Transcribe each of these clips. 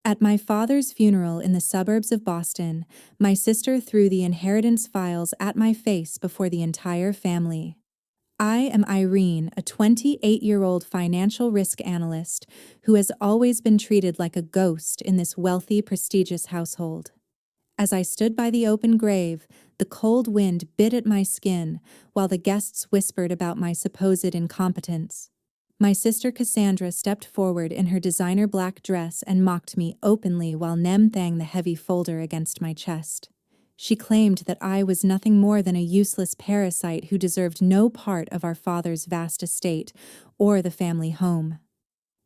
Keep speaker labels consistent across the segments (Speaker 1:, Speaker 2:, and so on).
Speaker 1: At my father's funeral in the suburbs of Boston, my sister threw the inheritance files at my face before the entire family. I am Irene, a 28-year-old financial risk analyst who has always been treated like a ghost in this wealthy, prestigious household. As I stood by the open grave, the cold wind bit at my skin while the guests whispered about my supposed incompetence. My sister Cassandra stepped forward in her designer black dress and mocked me openly while thang the heavy folder against my chest. She claimed that I was nothing more than a useless parasite who deserved no part of our father's vast estate or the family home.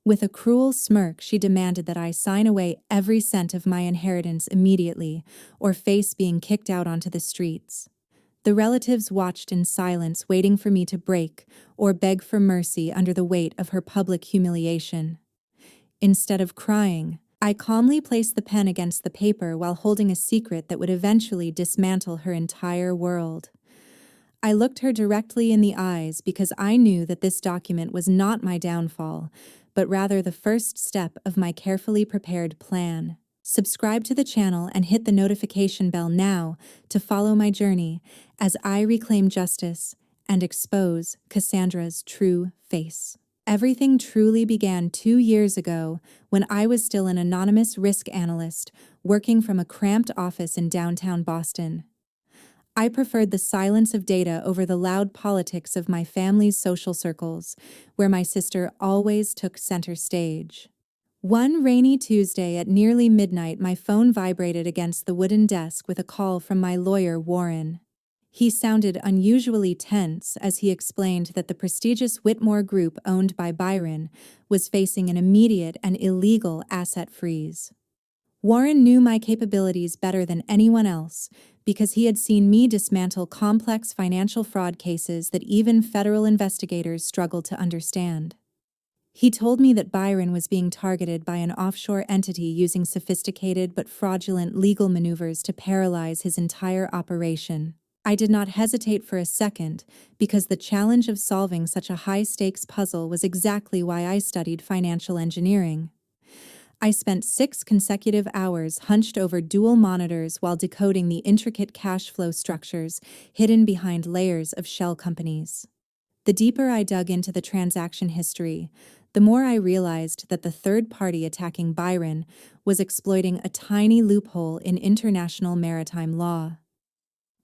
Speaker 1: With a cruel smirk, she demanded that I sign away every cent of my inheritance immediately, or face being kicked out onto the streets. The relatives watched in silence, waiting for me to break or beg for mercy under the weight of her public humiliation. Instead of crying, I calmly placed the pen against the paper while holding a secret that would eventually dismantle her entire world. I looked her directly in the eyes because I knew that this document was not my downfall, but rather the first step of my carefully prepared plan. Subscribe to the channel and hit the notification bell now to follow my journey as I reclaim justice and expose Cassandra's true face. Everything truly began 2 years ago when I was still an anonymous risk analyst working from a cramped office in downtown Boston. I preferred the silence of data over the loud politics of my family's social circles, where my sister always took center stage. One rainy Tuesday at nearly midnight, my phone vibrated against the wooden desk with a call from my lawyer, Warren. He sounded unusually tense as he explained that the prestigious Whitmore Group owned by Byron was facing an immediate and illegal asset freeze. Warren knew my capabilities better than anyone else because he had seen me dismantle complex financial fraud cases that even federal investigators struggled to understand. He told me that Byron was being targeted by an offshore entity using sophisticated but fraudulent legal maneuvers to paralyze his entire operation. I did not hesitate for a second because the challenge of solving such a high-stakes puzzle was exactly why I studied financial engineering. I spent 6 consecutive hours hunched over dual monitors while decoding the intricate cash flow structures hidden behind layers of shell companies. The deeper I dug into the transaction history, the more I realized that the third party attacking Byron was exploiting a tiny loophole in international maritime law.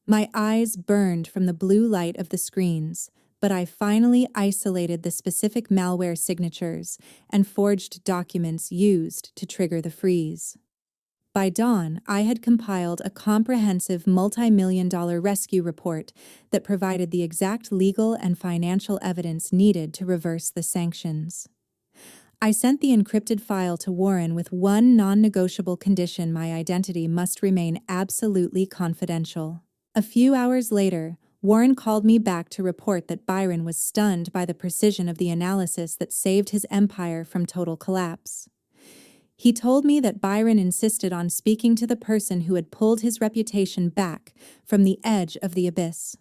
Speaker 1: My eyes burned from the blue light of the screens, but I finally isolated the specific malware signatures and forged documents used to trigger the freeze. By dawn, I had compiled a comprehensive multi-million-dollar rescue report that provided the exact legal and financial evidence needed to reverse the sanctions. I sent the encrypted file to Warren with one non-negotiable condition: my identity must remain absolutely confidential. A few hours later, Warren called me back to report that Byron was stunned by the precision of the analysis that saved his empire from total collapse. He told me that Byron insisted on speaking to the person who had pulled his reputation back from the edge of the abyss.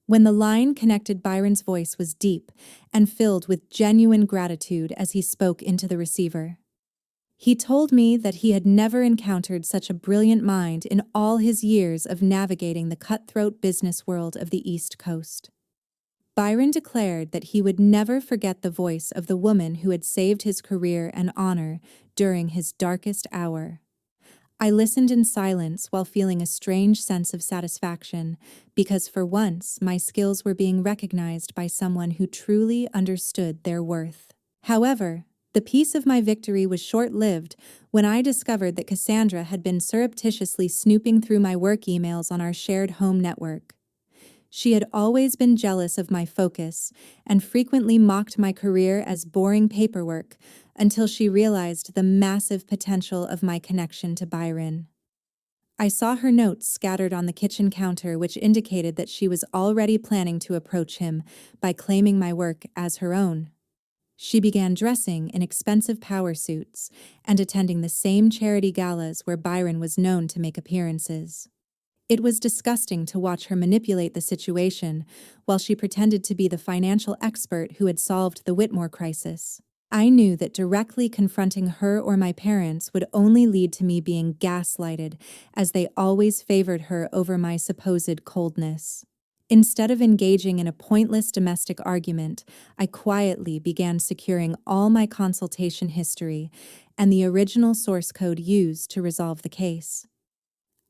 Speaker 1: When the line connected, Byron's voice was deep and filled with genuine gratitude as he spoke into the receiver. He told me that he had never encountered such a brilliant mind in all his years of navigating the cutthroat business world of the East Coast. Byron declared that he would never forget the voice of the woman who had saved his career and honor during his darkest hour. I listened in silence while feeling a strange sense of satisfaction because for once my skills were being recognized by someone who truly understood their worth. However, the peace of my victory was short-lived when I discovered that Cassandra had been surreptitiously snooping through my work emails on our shared home network. She had always been jealous of my focus and frequently mocked my career as boring paperwork until she realized the massive potential of my connection to Byron. I saw her notes scattered on the kitchen counter, which indicated that she was already planning to approach him by claiming my work as her own. She began dressing in expensive power suits and attending the same charity galas where Byron was known to make appearances. It was disgusting to watch her manipulate the situation while she pretended to be the financial expert who had solved the Whitmore crisis. I knew that directly confronting her or my parents would only lead to me being gaslighted, as they always favored her over my supposed coldness. Instead of engaging in a pointless domestic argument, I quietly began securing all my consultation history and the original source code used to resolve the case.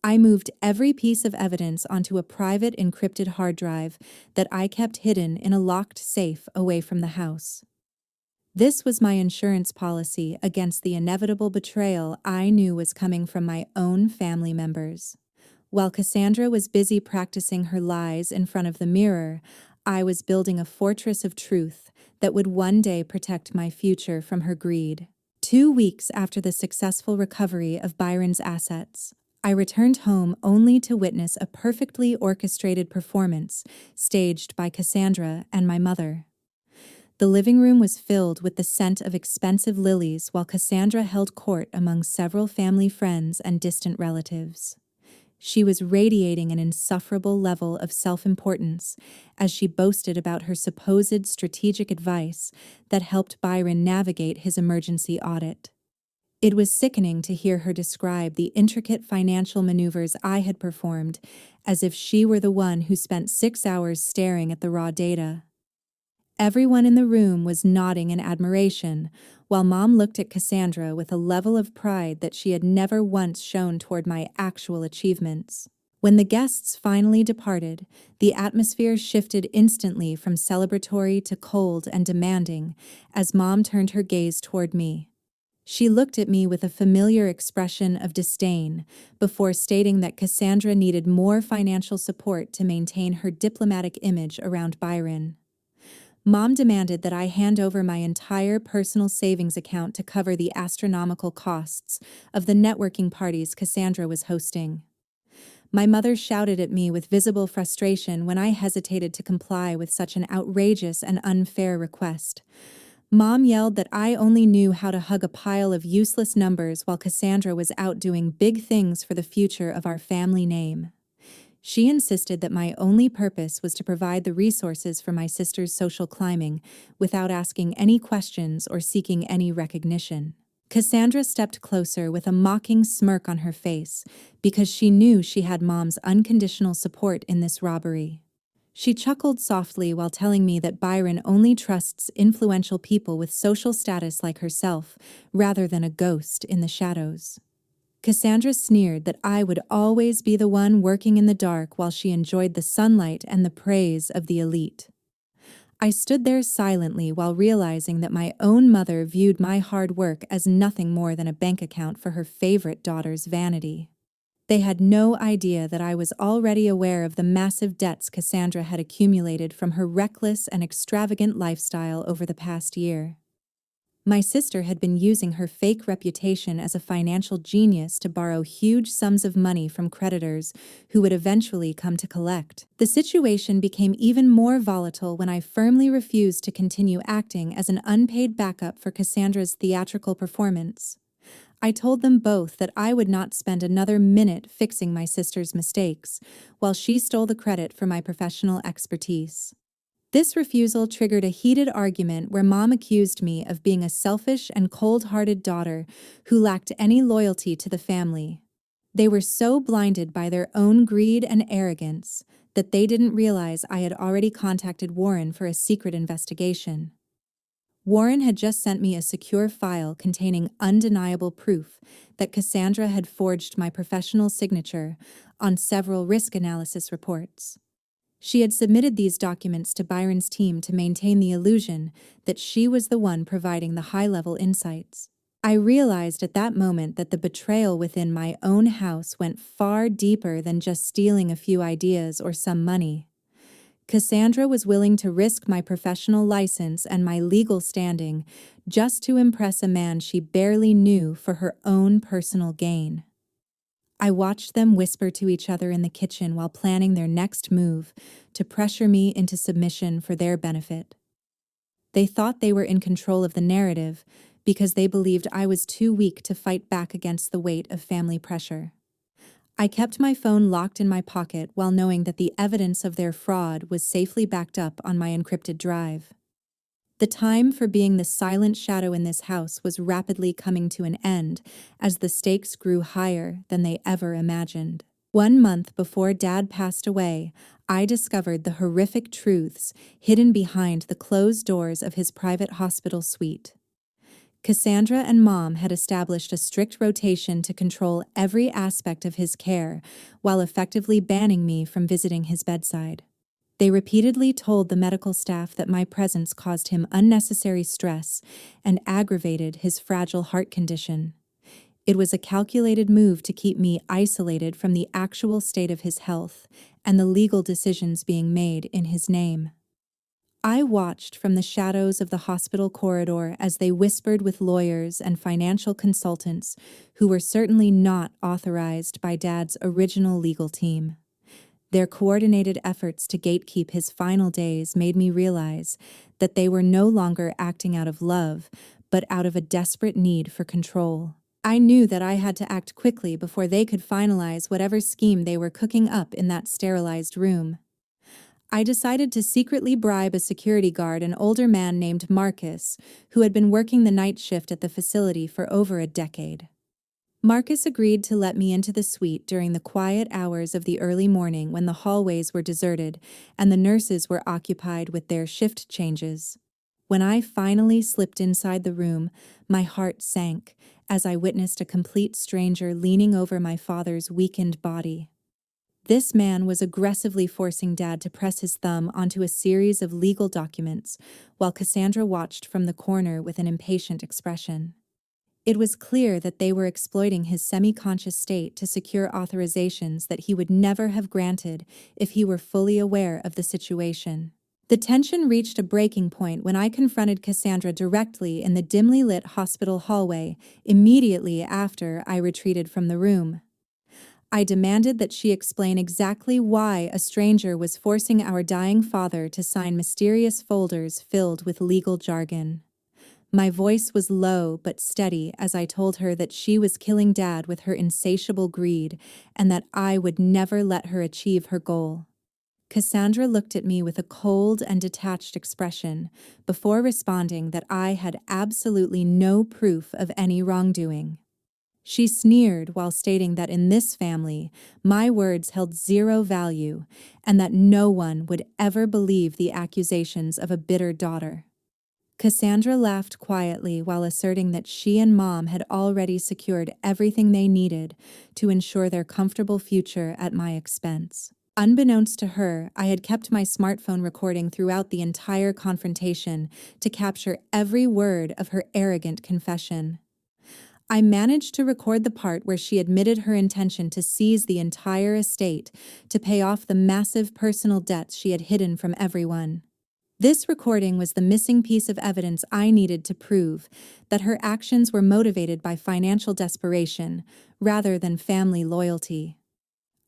Speaker 1: I moved every piece of evidence onto a private encrypted hard drive that I kept hidden in a locked safe away from the house. This was my insurance policy against the inevitable betrayal I knew was coming from my own family members. While Cassandra was busy practicing her lies in front of the mirror, I was building a fortress of truth that would one day protect my future from her greed. 2 weeks after the successful recovery of Byron's assets, I returned home only to witness a perfectly orchestrated performance staged by Cassandra and my mother. The living room was filled with the scent of expensive lilies while Cassandra held court among several family friends and distant relatives. She was radiating an insufferable level of self-importance as she boasted about her supposed strategic advice that helped Byron navigate his emergency audit. It was sickening to hear her describe the intricate financial maneuvers I had performed as if she were the one who spent 6 hours staring at the raw data. Everyone in the room was nodding in admiration, while Mom looked at Cassandra with a level of pride that she had never once shown toward my actual achievements. When the guests finally departed, the atmosphere shifted instantly from celebratory to cold and demanding as Mom turned her gaze toward me. She looked at me with a familiar expression of disdain before stating that Cassandra needed more financial support to maintain her diplomatic image around Byron. Mom demanded that I hand over my entire personal savings account to cover the astronomical costs of the networking parties Cassandra was hosting. My mother shouted at me with visible frustration when I hesitated to comply with such an outrageous and unfair request. Mom yelled that I only knew how to hug a pile of useless numbers while Cassandra was out doing big things for the future of our family name. She insisted that my only purpose was to provide the resources for my sister's social climbing without asking any questions or seeking any recognition. Cassandra stepped closer with a mocking smirk on her face because she knew she had Mom's unconditional support in this robbery. She chuckled softly while telling me that Byron only trusts influential people with social status like herself rather than a ghost in the shadows. Cassandra sneered that I would always be the one working in the dark while she enjoyed the sunlight and the praise of the elite. I stood there silently while realizing that my own mother viewed my hard work as nothing more than a bank account for her favorite daughter's vanity. They had no idea that I was already aware of the massive debts Cassandra had accumulated from her reckless and extravagant lifestyle over the past year. My sister had been using her fake reputation as a financial genius to borrow huge sums of money from creditors who would eventually come to collect. The situation became even more volatile when I firmly refused to continue acting as an unpaid backup for Cassandra's theatrical performance. I told them both that I would not spend another minute fixing my sister's mistakes, while she stole the credit for my professional expertise. This refusal triggered a heated argument where Mom accused me of being a selfish and cold-hearted daughter who lacked any loyalty to the family. They were so blinded by their own greed and arrogance that they didn't realize I had already contacted Warren for a secret investigation. Warren had just sent me a secure file containing undeniable proof that Cassandra had forged my professional signature on several risk analysis reports. She had submitted these documents to Byron's team to maintain the illusion that she was the one providing the high-level insights. I realized at that moment that the betrayal within my own house went far deeper than just stealing a few ideas or some money. Cassandra was willing to risk my professional license and my legal standing just to impress a man she barely knew for her own personal gain. I watched them whisper to each other in the kitchen while planning their next move to pressure me into submission for their benefit. They thought they were in control of the narrative because they believed I was too weak to fight back against the weight of family pressure. I kept my phone locked in my pocket while knowing that the evidence of their fraud was safely backed up on my encrypted drive. The time for being the silent shadow in this house was rapidly coming to an end as the stakes grew higher than they ever imagined. 1 month before Dad passed away, I discovered the horrific truths hidden behind the closed doors of his private hospital suite. Cassandra and Mom had established a strict rotation to control every aspect of his care while effectively banning me from visiting his bedside. They repeatedly told the medical staff that my presence caused him unnecessary stress and aggravated his fragile heart condition. It was a calculated move to keep me isolated from the actual state of his health and the legal decisions being made in his name. I watched from the shadows of the hospital corridor as they whispered with lawyers and financial consultants who were certainly not authorized by Dad's original legal team. Their coordinated efforts to gatekeep his final days made me realize that they were no longer acting out of love, but out of a desperate need for control. I knew that I had to act quickly before they could finalize whatever scheme they were cooking up in that sterilized room. I decided to secretly bribe a security guard, an older man named Marcus, who had been working the night shift at the facility for over a decade. Marcus agreed to let me into the suite during the quiet hours of the early morning when the hallways were deserted and the nurses were occupied with their shift changes. When I finally slipped inside the room, my heart sank as I witnessed a complete stranger leaning over my father's weakened body. This man was aggressively forcing Dad to press his thumb onto a series of legal documents, while Cassandra watched from the corner with an impatient expression. It was clear that they were exploiting his semi-conscious state to secure authorizations that he would never have granted if he were fully aware of the situation. The tension reached a breaking point when I confronted Cassandra directly in the dimly lit hospital hallway immediately after I retreated from the room. I demanded that she explain exactly why a stranger was forcing our dying father to sign mysterious folders filled with legal jargon. My voice was low but steady as I told her that she was killing Dad with her insatiable greed and that I would never let her achieve her goal. Cassandra looked at me with a cold and detached expression before responding that I had absolutely no proof of any wrongdoing. She sneered while stating that in this family, my words held zero value and that no one would ever believe the accusations of a bitter daughter. Cassandra laughed quietly while asserting that she and Mom had already secured everything they needed to ensure their comfortable future at my expense. Unbeknownst to her, I had kept my smartphone recording throughout the entire confrontation to capture every word of her arrogant confession. I managed to record the part where she admitted her intention to seize the entire estate to pay off the massive personal debts she had hidden from everyone. This recording was the missing piece of evidence I needed to prove that her actions were motivated by financial desperation rather than family loyalty.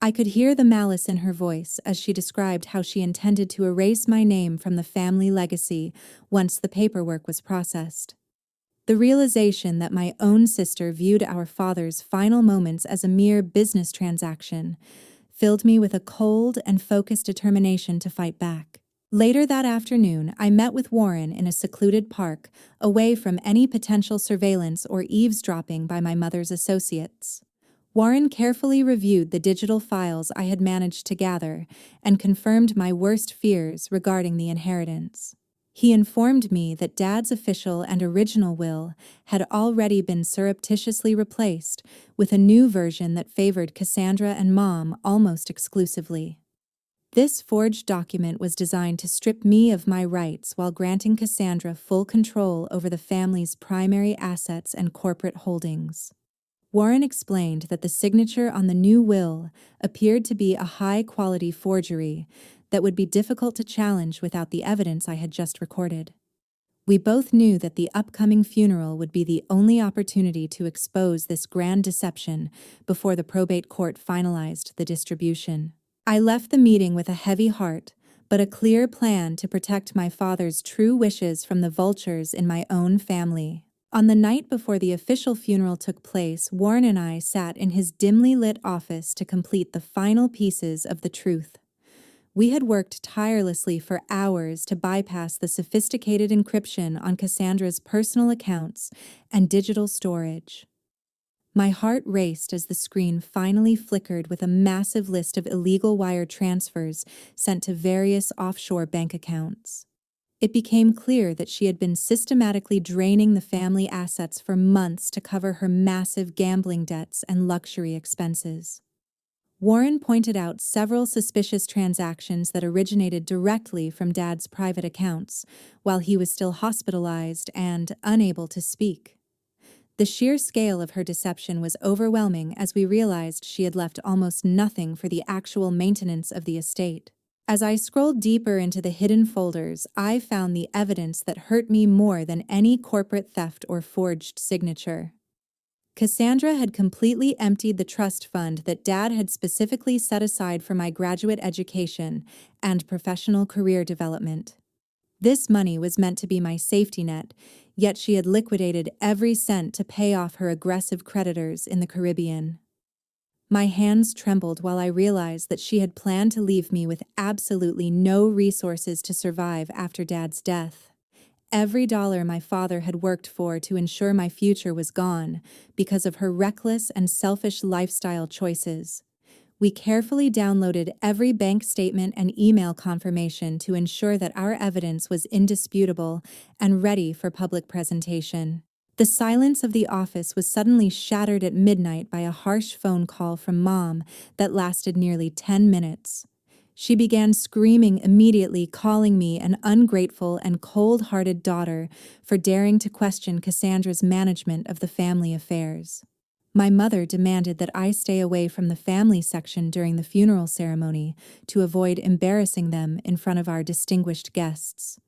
Speaker 1: I could hear the malice in her voice as she described how she intended to erase my name from the family legacy once the paperwork was processed. The realization that my own sister viewed our father's final moments as a mere business transaction filled me with a cold and focused determination to fight back. Later that afternoon, I met with Warren in a secluded park, away from any potential surveillance or eavesdropping by my mother's associates. Warren carefully reviewed the digital files I had managed to gather and confirmed my worst fears regarding the inheritance. He informed me that Dad's official and original will had already been surreptitiously replaced with a new version that favored Cassandra and Mom almost exclusively. This forged document was designed to strip me of my rights while granting Cassandra full control over the family's primary assets and corporate holdings. Warren explained that the signature on the new will appeared to be a high-quality forgery that would be difficult to challenge without the evidence I had just recorded. We both knew that the upcoming funeral would be the only opportunity to expose this grand deception before the probate court finalized the distribution. I left the meeting with a heavy heart, but a clear plan to protect my father's true wishes from the vultures in my own family. On the night before the official funeral took place, Warren and I sat in his dimly lit office to complete the final pieces of the truth. We had worked tirelessly for hours to bypass the sophisticated encryption on Cassandra's personal accounts and digital storage. My heart raced as the screen finally flickered with a massive list of illegal wire transfers sent to various offshore bank accounts. It became clear that she had been systematically draining the family assets for months to cover her massive gambling debts and luxury expenses. Warren pointed out several suspicious transactions that originated directly from Dad's private accounts, while he was still hospitalized and unable to speak. The sheer scale of her deception was overwhelming as we realized she had left almost nothing for the actual maintenance of the estate. As I scrolled deeper into the hidden folders, I found the evidence that hurt me more than any corporate theft or forged signature. Cassandra had completely emptied the trust fund that Dad had specifically set aside for my graduate education and professional career development. This money was meant to be my safety net, yet she had liquidated every cent to pay off her aggressive creditors in the Caribbean. My hands trembled while I realized that she had planned to leave me with absolutely no resources to survive after Dad's death. Every dollar my father had worked for to ensure my future was gone because of her reckless and selfish lifestyle choices. We carefully downloaded every bank statement and email confirmation to ensure that our evidence was indisputable and ready for public presentation. The silence of the office was suddenly shattered at midnight by a harsh phone call from Mom that lasted nearly 10 minutes. She began screaming immediately, calling me an ungrateful and cold-hearted daughter for daring to question Cassandra's management of the family affairs. My mother demanded that I stay away from the family section during the funeral ceremony to avoid embarrassing them in front of our distinguished guests.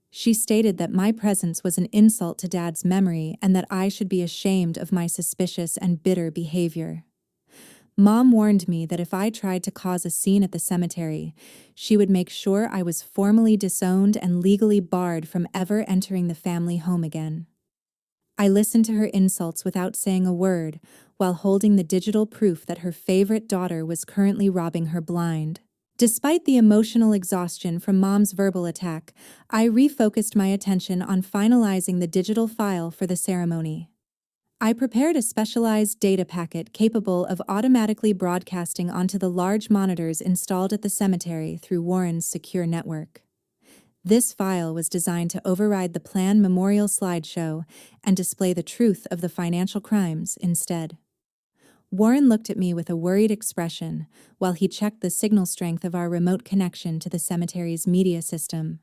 Speaker 1: She stated that my presence was an insult to Dad's memory and that I should be ashamed of my suspicious and bitter behavior. Mom warned me that if I tried to cause a scene at the cemetery, she would make sure I was formally disowned and legally barred from ever entering the family home again. I listened to her insults without saying a word, while holding the digital proof that her favorite daughter was currently robbing her blind. Despite the emotional exhaustion from Mom's verbal attack, I refocused my attention on finalizing the digital file for the ceremony. I prepared a specialized data packet capable of automatically broadcasting onto the large monitors installed at the cemetery through Warren's secure network. This file was designed to override the planned memorial slideshow and display the truth of the financial crimes instead. Warren looked at me with a worried expression while he checked the signal strength of our remote connection to the cemetery's media system.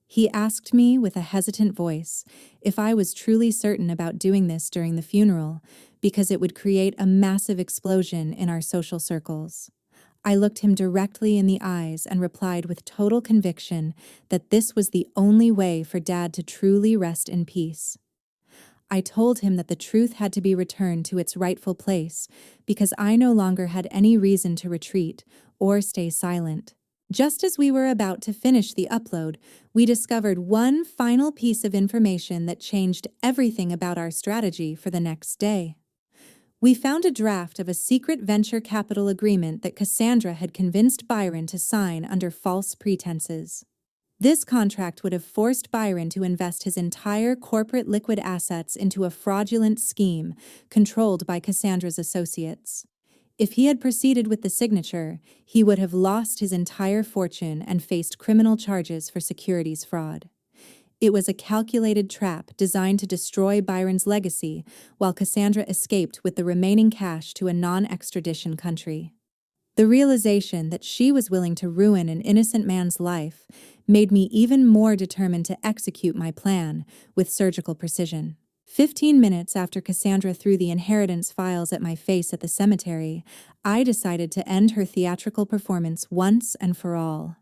Speaker 1: He asked me with a hesitant voice if I was truly certain about doing this during the funeral because it would create a massive explosion in our social circles. I looked him directly in the eyes and replied with total conviction that this was the only way for Dad to truly rest in peace. I told him that the truth had to be returned to its rightful place because I no longer had any reason to retreat or stay silent. Just as we were about to finish the upload, we discovered one final piece of information that changed everything about our strategy for the next day. We found a draft of a secret venture capital agreement that Cassandra had convinced Byron to sign under false pretenses. This contract would have forced Byron to invest his entire corporate liquid assets into a fraudulent scheme controlled by Cassandra's associates. If he had proceeded with the signature, he would have lost his entire fortune and faced criminal charges for securities fraud. It was a calculated trap designed to destroy Byron's legacy while Cassandra escaped with the remaining cash to a non-extradition country. The realization that she was willing to ruin an innocent man's life made me even more determined to execute my plan with surgical precision. 15 minutes after Cassandra threw the inheritance files at my face at the cemetery, I decided to end her theatrical performance once and for all.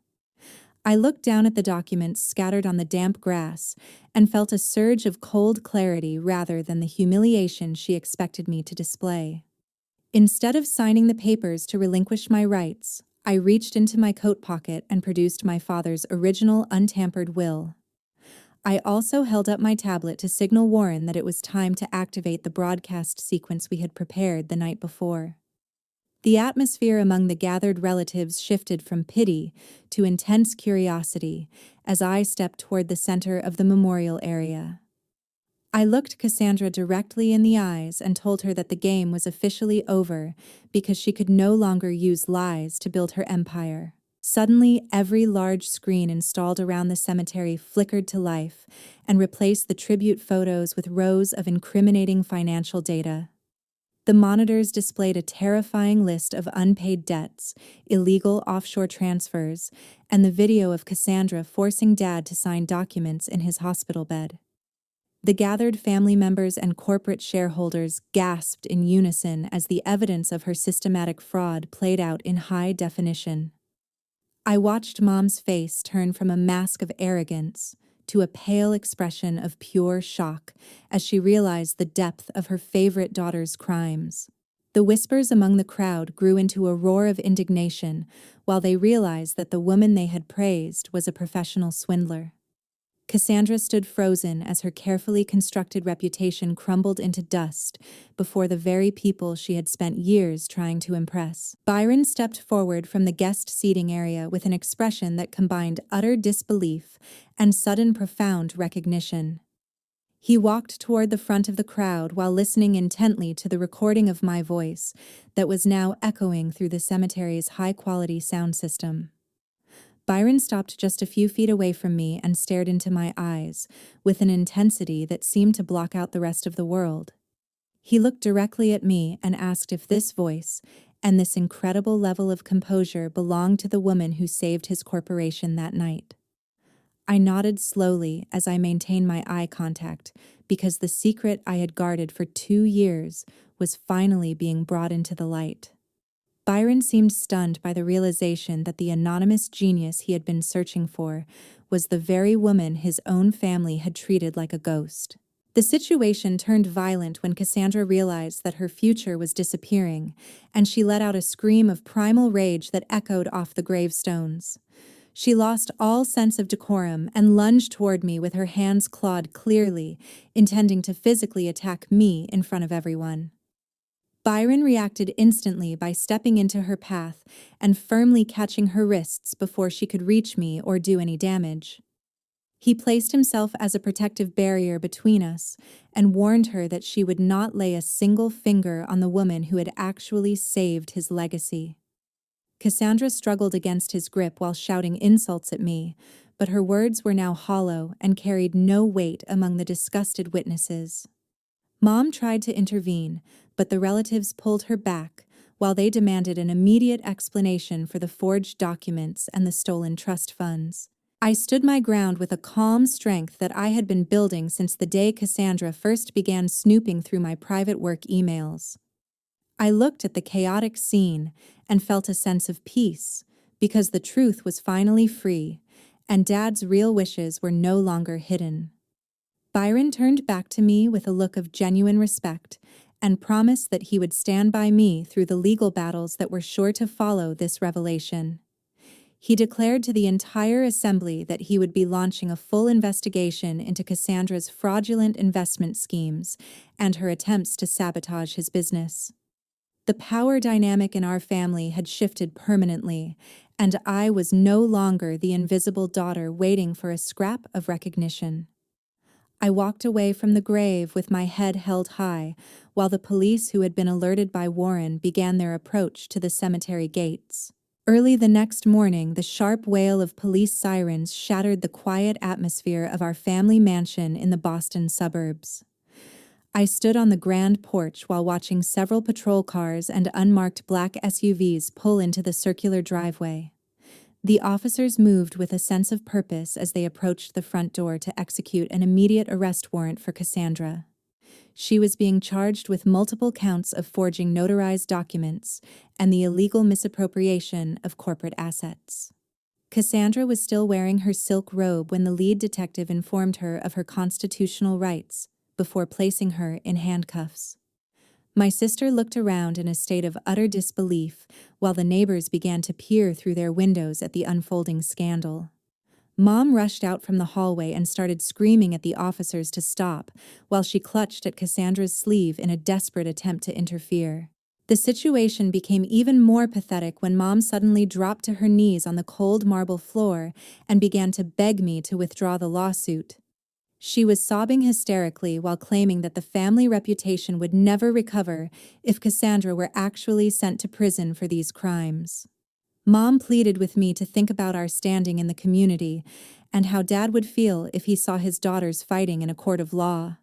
Speaker 1: I looked down at the documents scattered on the damp grass and felt a surge of cold clarity rather than the humiliation she expected me to display. Instead of signing the papers to relinquish my rights, I reached into my coat pocket and produced my father's original untampered will. I also held up my tablet to signal Warren that it was time to activate the broadcast sequence we had prepared the night before. The atmosphere among the gathered relatives shifted from pity to intense curiosity as I stepped toward the center of the memorial area. I looked Cassandra directly in the eyes and told her that the game was officially over because she could no longer use lies to build her empire. Suddenly, every large screen installed around the cemetery flickered to life and replaced the tribute photos with rows of incriminating financial data. The monitors displayed a terrifying list of unpaid debts, illegal offshore transfers, and the video of Cassandra forcing Dad to sign documents in his hospital bed. The gathered family members and corporate shareholders gasped in unison as the evidence of her systematic fraud played out in high definition. I watched Mom's face turn from a mask of arrogance to a pale expression of pure shock as she realized the depth of her favorite daughter's crimes. The whispers among the crowd grew into a roar of indignation while they realized that the woman they had praised was a professional swindler. Cassandra stood frozen as her carefully constructed reputation crumbled into dust before the very people she had spent years trying to impress. Byron stepped forward from the guest seating area with an expression that combined utter disbelief and sudden profound recognition. He walked toward the front of the crowd while listening intently to the recording of my voice that was now echoing through the cemetery's high-quality sound system. Byron stopped just a few feet away from me and stared into my eyes with an intensity that seemed to block out the rest of the world. He looked directly at me and asked if this voice and this incredible level of composure belonged to the woman who saved his corporation that night. I nodded slowly as I maintained my eye contact because the secret I had guarded for 2 years was finally being brought into the light. Byron seemed stunned by the realization that the anonymous genius he had been searching for was the very woman his own family had treated like a ghost. The situation turned violent when Cassandra realized that her future was disappearing, and she let out a scream of primal rage that echoed off the gravestones. She lost all sense of decorum and lunged toward me with her hands clawed clearly, intending to physically attack me in front of everyone. Byron reacted instantly by stepping into her path and firmly catching her wrists before she could reach me or do any damage. He placed himself as a protective barrier between us and warned her that she would not lay a single finger on the woman who had actually saved his legacy. Cassandra struggled against his grip while shouting insults at me, but her words were now hollow and carried no weight among the disgusted witnesses. Mom tried to intervene, but the relatives pulled her back while they demanded an immediate explanation for the forged documents and the stolen trust funds. I stood my ground with a calm strength that I had been building since the day Cassandra first began snooping through my private work emails. I looked at the chaotic scene and felt a sense of peace because the truth was finally free and Dad's real wishes were no longer hidden. Byron turned back to me with a look of genuine respect and promised that he would stand by me through the legal battles that were sure to follow this revelation. He declared to the entire assembly that he would be launching a full investigation into Cassandra's fraudulent investment schemes and her attempts to sabotage his business. The power dynamic in our family had shifted permanently, and I was no longer the invisible daughter waiting for a scrap of recognition. I walked away from the grave with my head held high, while the police who had been alerted by Warren began their approach to the cemetery gates. Early the next morning, the sharp wail of police sirens shattered the quiet atmosphere of our family mansion in the Boston suburbs. I stood on the grand porch while watching several patrol cars and unmarked black SUVs pull into the circular driveway. The officers moved with a sense of purpose as they approached the front door to execute an immediate arrest warrant for Cassandra. She was being charged with multiple counts of forging notarized documents and the illegal misappropriation of corporate assets. Cassandra was still wearing her silk robe when the lead detective informed her of her constitutional rights before placing her in handcuffs. My sister looked around in a state of utter disbelief while the neighbors began to peer through their windows at the unfolding scandal. Mom rushed out from the hallway and started screaming at the officers to stop while she clutched at Cassandra's sleeve in a desperate attempt to interfere. The situation became even more pathetic when Mom suddenly dropped to her knees on the cold marble floor and began to beg me to withdraw the lawsuit. She was sobbing hysterically while claiming that the family reputation would never recover if Cassandra were actually sent to prison for these crimes. Mom pleaded with me to think about our standing in the community and how Dad would feel if he saw his daughters fighting in a court of law.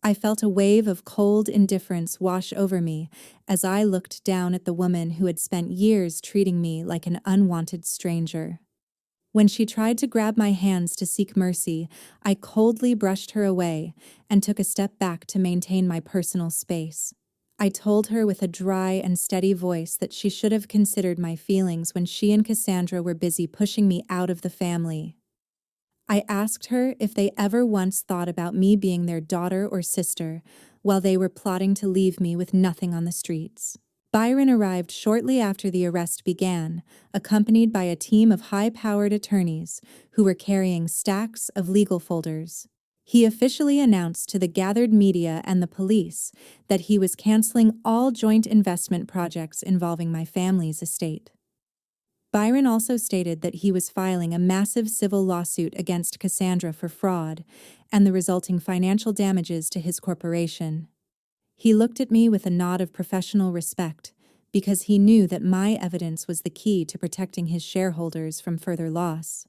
Speaker 1: I felt a wave of cold indifference wash over me as I looked down at the woman who had spent years treating me like an unwanted stranger. When she tried to grab my hands to seek mercy, I coldly brushed her away and took a step back to maintain my personal space. I told her with a dry and steady voice that she should have considered my feelings when she and Cassandra were busy pushing me out of the family. I asked her if they ever once thought about me being their daughter or sister while they were plotting to leave me with nothing on the streets. Byron arrived shortly after the arrest began, accompanied by a team of high-powered attorneys who were carrying stacks of legal folders. He officially announced to the gathered media and the police that he was canceling all joint investment projects involving my family's estate. Byron also stated that he was filing a massive civil lawsuit against Cassandra for fraud and the resulting financial damages to his corporation. He looked at me with a nod of professional respect because he knew that my evidence was the key to protecting his shareholders from further loss.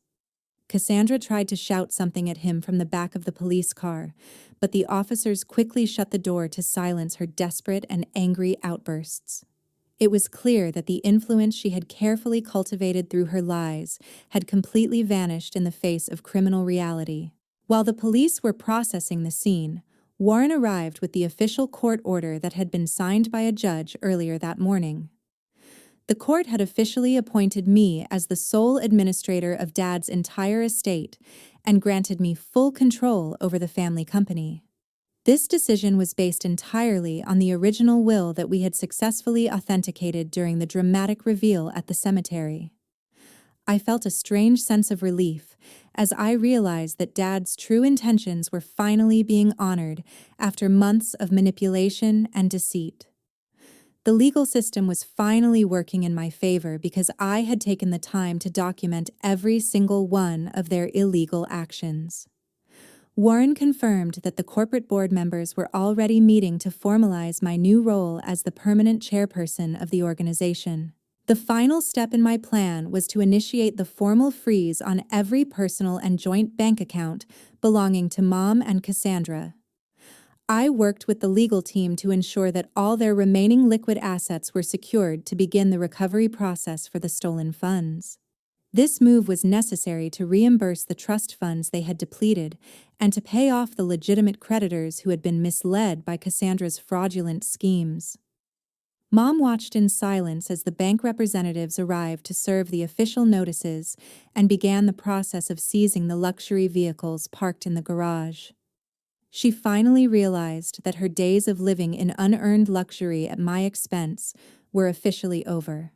Speaker 1: Cassandra tried to shout something at him from the back of the police car, but the officers quickly shut the door to silence her desperate and angry outbursts. It was clear that the influence she had carefully cultivated through her lies had completely vanished in the face of criminal reality. While the police were processing the scene, Warren arrived with the official court order that had been signed by a judge earlier that morning. The court had officially appointed me as the sole administrator of Dad's entire estate and granted me full control over the family company. This decision was based entirely on the original will that we had successfully authenticated during the dramatic reveal at the cemetery. I felt a strange sense of relief as I realized that Dad's true intentions were finally being honored after months of manipulation and deceit. The legal system was finally working in my favor because I had taken the time to document every single one of their illegal actions. Warren confirmed that the corporate board members were already meeting to formalize my new role as the permanent chairperson of the organization. The final step in my plan was to initiate the formal freeze on every personal and joint bank account belonging to Mom and Cassandra. I worked with the legal team to ensure that all their remaining liquid assets were secured to begin the recovery process for the stolen funds. This move was necessary to reimburse the trust funds they had depleted and to pay off the legitimate creditors who had been misled by Cassandra's fraudulent schemes. Mom watched in silence as the bank representatives arrived to serve the official notices and began the process of seizing the luxury vehicles parked in the garage. She finally realized that her days of living in unearned luxury at my expense were officially over.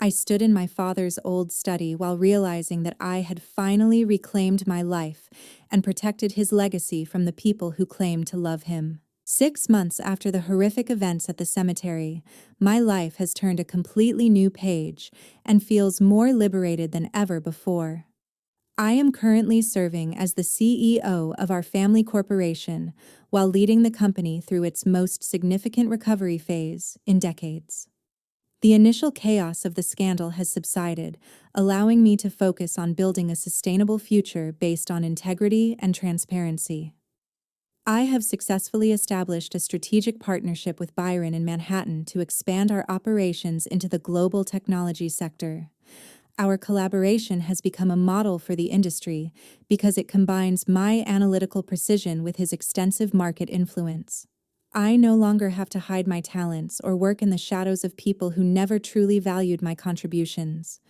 Speaker 1: I stood in my father's old study while realizing that I had finally reclaimed my life and protected his legacy from the people who claimed to love him. 6 months after the horrific events at the cemetery, my life has turned a completely new page and feels more liberated than ever before. I am currently serving as the CEO of our family corporation while leading the company through its most significant recovery phase in decades. The initial chaos of the scandal has subsided, allowing me to focus on building a sustainable future based on integrity and transparency. I have successfully established a strategic partnership with Byron in Manhattan to expand our operations into the global technology sector. Our collaboration has become a model for the industry because it combines my analytical precision with his extensive market influence. I no longer have to hide my talents or work in the shadows of people who never truly valued my contributions.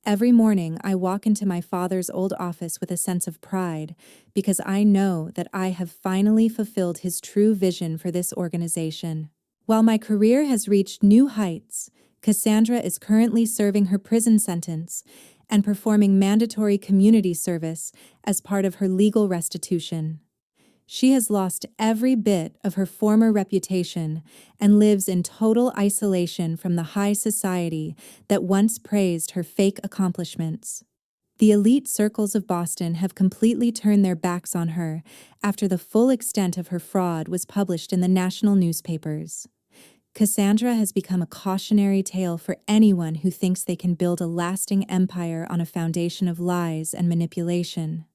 Speaker 1: Every morning, I walk into my father's old office with a sense of pride because I know that I have finally fulfilled his true vision for this organization. While my career has reached new heights, Cassandra is currently serving her prison sentence and performing mandatory community service as part of her legal restitution. She has lost every bit of her former reputation and lives in total isolation from the high society that once praised her fake accomplishments. The elite circles of Boston have completely turned their backs on her after the full extent of her fraud was published in the national newspapers. Cassandra has become a cautionary tale for anyone who thinks they can build a lasting empire on a foundation of lies and manipulation.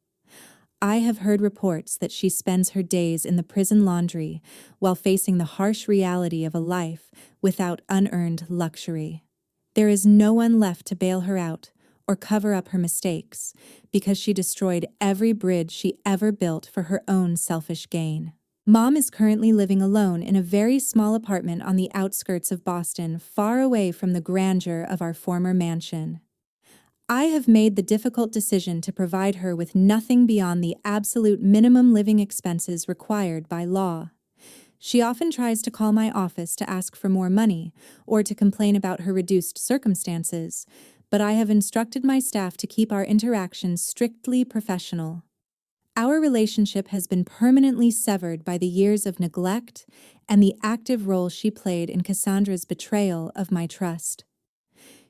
Speaker 1: I have heard reports that she spends her days in the prison laundry while facing the harsh reality of a life without unearned luxury. There is no one left to bail her out or cover up her mistakes because she destroyed every bridge she ever built for her own selfish gain. Mom is currently living alone in a very small apartment on the outskirts of Boston, far away from the grandeur of our former mansion. I have made the difficult decision to provide her with nothing beyond the absolute minimum living expenses required by law. She often tries to call my office to ask for more money or to complain about her reduced circumstances, but I have instructed my staff to keep our interactions strictly professional. Our relationship has been permanently severed by the years of neglect and the active role she played in Cassandra's betrayal of my trust.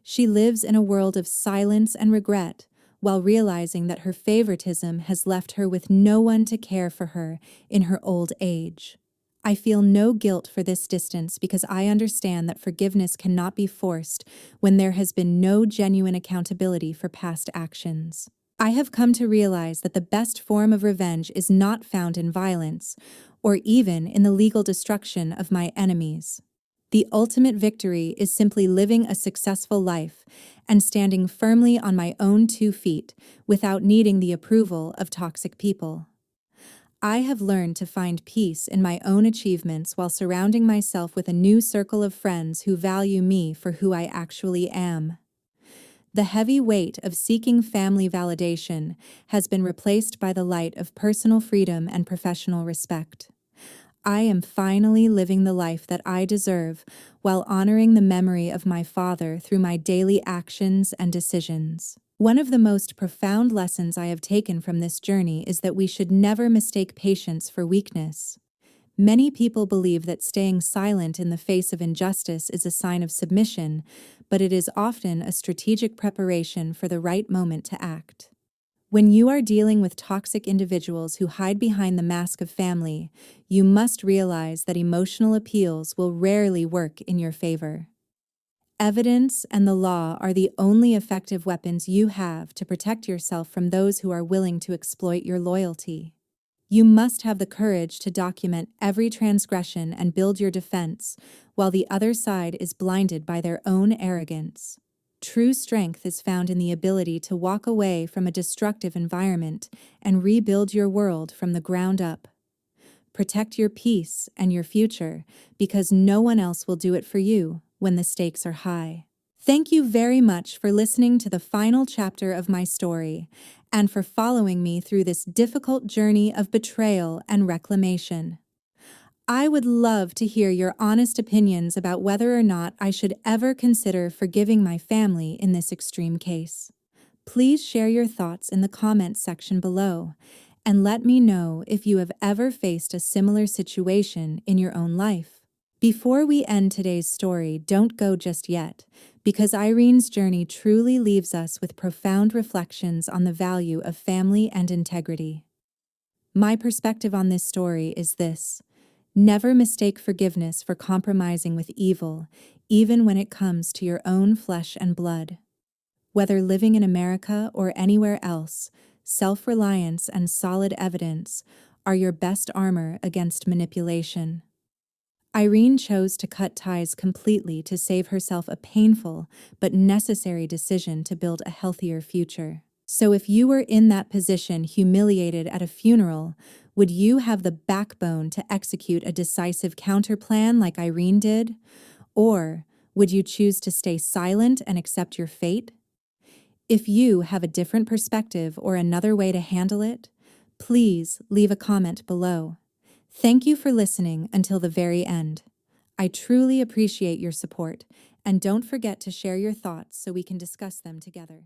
Speaker 1: She lives in a world of silence and regret, while realizing that her favoritism has left her with no one to care for her in her old age. I feel no guilt for this distance because I understand that forgiveness cannot be forced when there has been no genuine accountability for past actions. I have come to realize that the best form of revenge is not found in violence, or even in the legal destruction of my enemies. The ultimate victory is simply living a successful life and standing firmly on my own 2 feet without needing the approval of toxic people. I have learned to find peace in my own achievements while surrounding myself with a new circle of friends who value me for who I actually am. The heavy weight of seeking family validation has been replaced by the light of personal freedom and professional respect. I am finally living the life that I deserve while honoring the memory of my father through my daily actions and decisions. One of the most profound lessons I have taken from this journey is that we should never mistake patience for weakness. Many people believe that staying silent in the face of injustice is a sign of submission, but it is often a strategic preparation for the right moment to act. When you are dealing with toxic individuals who hide behind the mask of family, you must realize that emotional appeals will rarely work in your favor. Evidence and the law are the only effective weapons you have to protect yourself from those who are willing to exploit your loyalty. You must have the courage to document every transgression and build your defense, while the other side is blinded by their own arrogance. True strength is found in the ability to walk away from a destructive environment and rebuild your world from the ground up. Protect your peace and your future, because no one else will do it for you when the stakes are high. Thank you very much for listening to the final chapter of my story and for following me through this difficult journey of betrayal and reclamation. I would love to hear your honest opinions about whether or not I should ever consider forgiving my family in this extreme case. Please share your thoughts in the comments section below, and let me know if you have ever faced a similar situation in your own life. Before we end today's story, don't go just yet, because Irene's journey truly leaves us with profound reflections on the value of family and integrity. My perspective on this story is this: never mistake forgiveness for compromising with evil, even when it comes to your own flesh and blood. Whether living in America or anywhere else, self-reliance and solid evidence are your best armor against manipulation. Irene chose to cut ties completely to save herself a painful but necessary decision to build a healthier future. So if you were in that position, humiliated at a funeral, would you have the backbone to execute a decisive counterplan like Irene did? Or would you choose to stay silent and accept your fate? If you have a different perspective or another way to handle it, please leave a comment below. Thank you for listening until the very end. I truly appreciate your support, and don't forget to share your thoughts so we can discuss them together.